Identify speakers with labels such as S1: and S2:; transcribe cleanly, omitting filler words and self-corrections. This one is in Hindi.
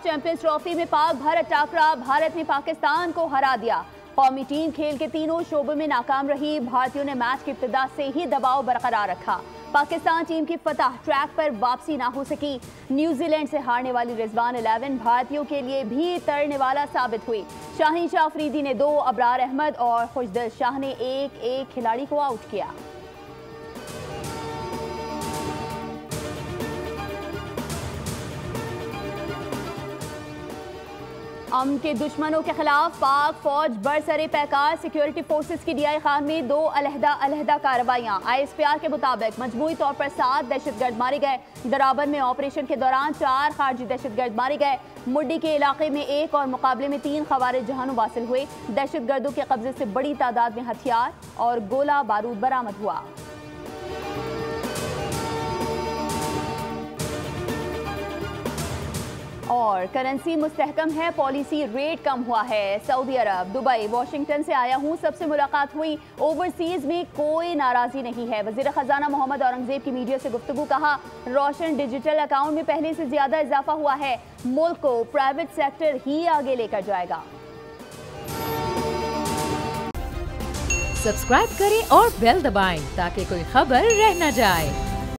S1: चैंपियंस ट्रॉफी में पाक भारत टाकरा, भारत ने पाकिस्तान को हरा दिया। कौमी टीम खेल के तीनों शोबों में नाकाम रही। भारतीयों ने मैच की इब्तिदा से ही दबाव बरकरार रखा। पाकिस्तान टीम की फतह, ट्रैक पर वापसी ना हो सकी। न्यूजीलैंड से हारने वाली रिजवान 11 भारतीयों के लिए भी तड़ने वाला साबित हुई। शाहीन शाह अफरीदी ने 2, अबरार अहमद और खुशदिल शाह ने एक खिलाड़ी को आउट किया। अमन के दुश्मनों के खिलाफ पाक फौज बरसरे पैकार। सिक्योरिटी फोर्सेस की डीआई खान में 2 अलहदा कार्रवाइयां। ISPR के मुताबिक मजमूई तौर पर 7 दहशतगर्द मारे गए। दराबन में ऑपरेशन के दौरान 4 खारजी दहशतगर्द मारे गए। मुड्डी के इलाके में 1 और मुकाबले में 3 खवारिज जहानू वासिल हुए। दहशतगर्दों के कब्जे से बड़ी तादाद में हथियार और गोला बारूद बरामद हुआ। और करेंसी मुस्तहकम है, पॉलिसी रेट कम हुआ है। सऊदी अरब, दुबई, वाशिंगटन से आया हूं, सबसे मुलाकात हुई। ओवरसीज में कोई नाराजगी नहीं है। वजीर खजाना मोहम्मद औरंगजेब की मीडिया से गुफ्तगू, कहा रोशन डिजिटल अकाउंट में पहले से ज्यादा इजाफा हुआ है। मुल्क को प्राइवेट सेक्टर ही आगे लेकर जाएगा।
S2: सब्सक्राइब करें और बेल दबाएं ताकि कोई खबर रह न जाए।